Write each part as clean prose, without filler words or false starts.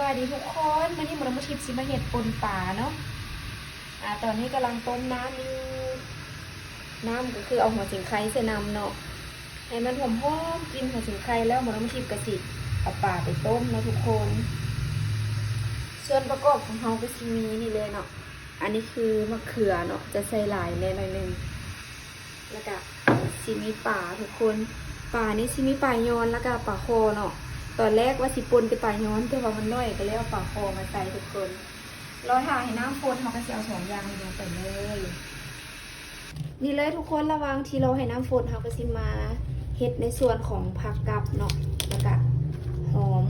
บายดีทุกคนวันนี้เรามาชิมซิมาเห็ดปนป่าเนาะตอนนี้กำลังต้มน้ำอยู่น้ำก็คือเอาหัวสิงไคใส่น้ำเนาะให้มันหอมๆกินหัวสิงไคแล้วเรามาชิมกระสิเอาป่าไปต้มนะทุกคนส่วนประกอบของเราก็ซิมีนี่เลยเนาะอันนี้คือมะเขือเนาะจะใส่หลายในหน่อยนึงแล้วก็ซิมีป่าทุกคนป่านี่ซิมีป่ายอนแล้วก็ป่าโคเนาะตอนแรกว่าสิปนไปป่าย้อนแต่ว่ามันน้อยก็เลยเอาป่าโคมาใส่ทุกคนรอถ่ายให้น้ำฝนเขาก็จะเอา2 อย่างลงไปเลยนี่เลยทุกคนระวังที่เราให้น้ำฝนเขาก็สิมาเฮ็ดในส่วนของผักกับเนาะแล้วก็หอม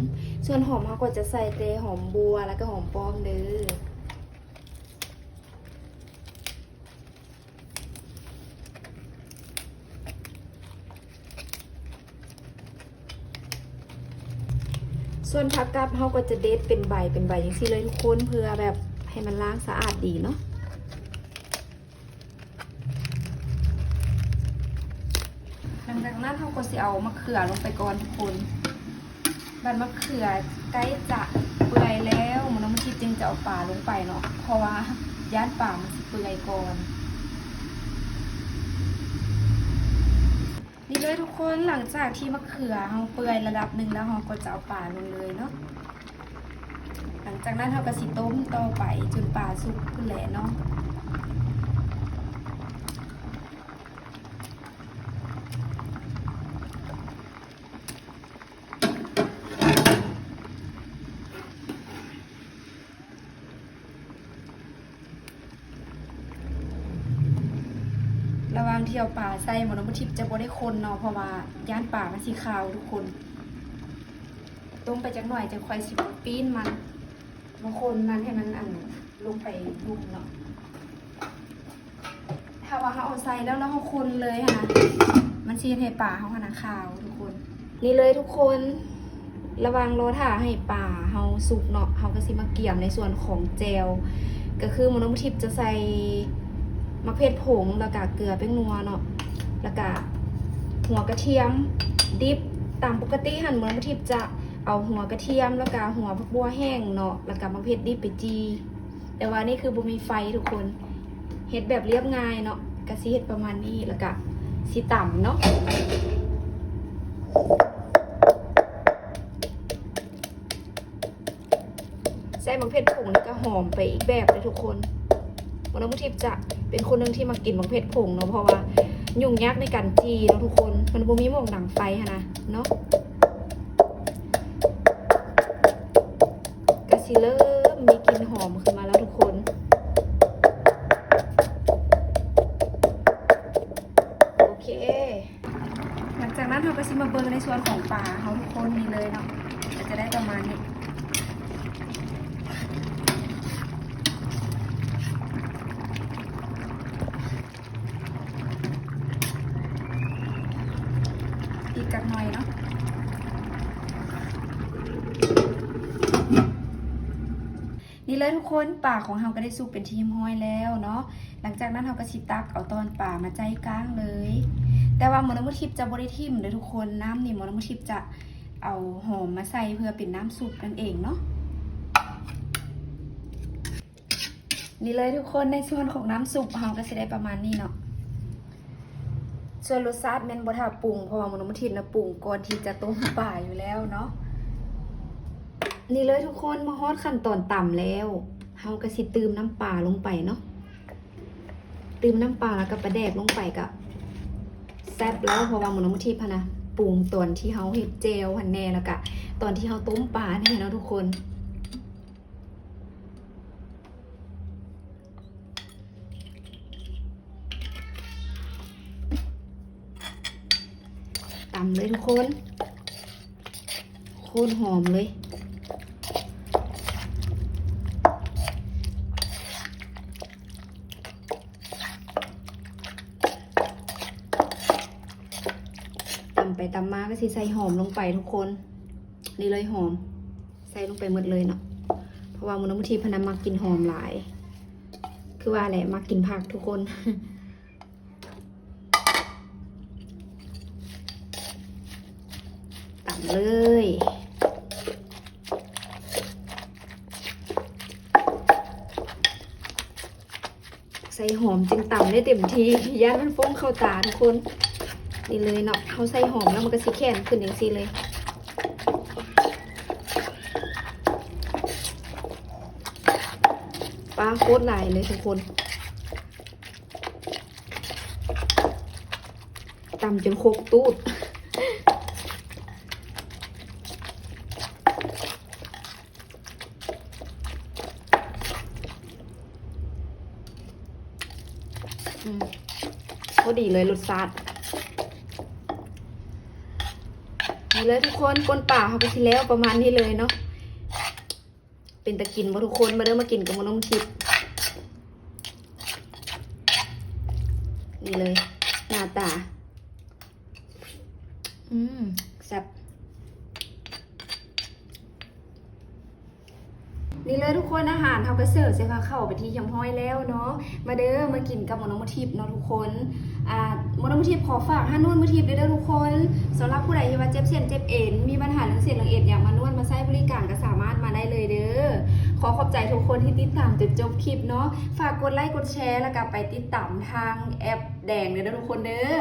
ส่วนหอมเขาก็จะใส่แต่หอมบัวแล้วก็หอมป้อมเด้อส่วนผักกับเขาก็จะเด็ดเป็นใบอย่างนี้เลยทุกคนเพื่อแบบให้มันล้างสะอาดดีเนาะหลังจากนั้นเขาก็จะเอามะเขือลงไปก่อนทุกคนบัดมะเขือใกล้จะเปื่อยแล้วมันต้องมาคิดจึงจะเอาป่าลงไปเนาะเพราะว่าย่านป่ามันสิเปื่อยก่อนนี่เลยทุกคนหลังจากที่มะเขือเราเปื่อยระดับหนึ่งแล้วเราก็จะเอาป่าลงเลยเนาะหลังจากนั้นเราก็สิต้มต่อไปจนป่าสุกขึ้นแหละเนาะระวังที่เอาป่าใส่หมดน้ำทิพย์จะบ่ได้คนเนาะเพราะว่าย่านป่ามันสีขาวทุกคนต้มไปจักหน่อยจะค่อยสิปีนมันบางคนมันให้มันลงไปลุกเนาะถ้าว่าเขาเอาใส่แล้วเขาคนเลยค่ะมันชีให้ป่าเขาขนาดขาวทุกคนนี่เลยทุกคนระวังรอถ่าให้ป่าเขาสุกเนาะเขาก็สิมาเกี่ยมในส่วนของเจลก็คือมน้ำทิพย์จะใส่มะเขือผงแล้วก็เกลือแป้งนัวเนาะแล้วก็หัวกระเทียมดิบตามปกติหั่นเหมือนมะทิพย์จะเอาหัวกระเทียมแล้วก็หัวผักบัวแห้งเนาะแล้วก็มะเขือดิบไปจีแต่ว่านี่คือบ่มีไฟทุกคนเฮ็ดแบบเรียบง่ายเนาะก็สิเฮ็ดประมาณนี้แล้วก็สิต่ำเนาะใส่มะเขือผงแล้วก็หอมไปอีกแบบเลยทุกคนน้ำทิพย์จะเป็นคนหนึ่งที่มากินมะเขือผงเนาะเพราะว่ายุ่งยากในการจีเนาะทุกคนมันบ่มีหม้อดังไฟนะเนาะกะสิเริ่มมีกลิ่นหอมขึ้นมาแล้วทุกคนโอเคหลังจากนั้นเราก็สิมาเบิ่งในส่วนของปลาเขาทุกคนนี่เลยเนาะจะได้ประมาณนี้อีกกักหน่อยเนาะนี่เลยทุกคนป่าของเราก็ได้สุกเป็นทีมห้อยแล้วเนาะหลังจากนั้นเราก็ชิตักเอาตอนป่ามาใจกลางเลยแต่ว่าหมอน้ำมันทิพย์จะบริทิมเลยทุกคนน้ำนี่หมอน้ำมันทิพย์จะเอาหอมมาใส่เพื่อเป็นน้ำซุปนั่นเองเนาะนี่เลยทุกคนในส่วนของน้ำซุปเราก็จะได้ประมาณนี้เนาะส่วนรสชาติแม่นบ่ท่าปรุงเพราะว่าหมอน้ำมันทิพย์นะปรุงก่อนที่จะต้มป่าอยู่แล้วเนาะนี่เลยทุกคนมาฮอดขั้นตอนต่ำแล้วเฮาก็สิตืมน้ำปลาลงไปเนาะตืมน้ำปลาแล้วก็ปลาแดกลงไปก็แซ่บแล้วเพราะว่าหมูน้ำทิพย์นะปรุงตอนที่เฮาเฮ็ดเจลหันแน่แล้วก็ตอนที่เฮาต้มปลาเนี่ยเนาะทุกคนตำเลยทุกคนโคตรหอมเลยไปตำมาก็สิใส่หอมลงไปทุกคนนี่เลยหอมใส่ลงไปหมดเลยเนาะเพราะว่ามูลนิธิพนันมากินหอมหลายคือว่าอะไรมากินผักทุกคนตำเลย ส่หอมจึงต่ำได้เต็มทีย่านมันฟ้องเข้าตาทุกคนนี่เลยเนาะเขาใส่หอมแล้วมันก็สิแข็งขึ้นอย่างซีเลยปลาโคตรหลายเลยทุกคนต่ำจนโคกตูดก็ดีเลยรสชาตินี่เลยทุกคนก้นป่าเขาไปทีแล้วประมาณนี้เลยเนาะเป็นตะกินว่าทุกคนมาเริ่มมากินกับมันน้ำทิพย์นี่เลยหน้าตาแซ่บนี่เลยทุกคนอาหารเขาก็เสิร์ฟใส่ผ้าเข้าไปที่ยำห้อยแล้วเนาะมาเด้อมากินกับหมอน้องมทิพย์เนาะทุกคนหมอน้องมทิพย์ขอฝากห้านวดมทิพย์ด้วยเด้อทุกคนสำหรับผู้ใดที่ว่าเจ็บเส้นเจ็บเอ็นมีปัญหาเรื่องเส้นเรื่องเอ็นอยากมานวดมาใช้บริการก็สามารถมาได้เลยเด้อขอขอบใจทุกคนที่ติดตามจนจบคลิปเนาะฝากกดไลค์กดแชร์แล้วก็ไปติดตามทางแอปแดงเด้อทุกคนเด้อ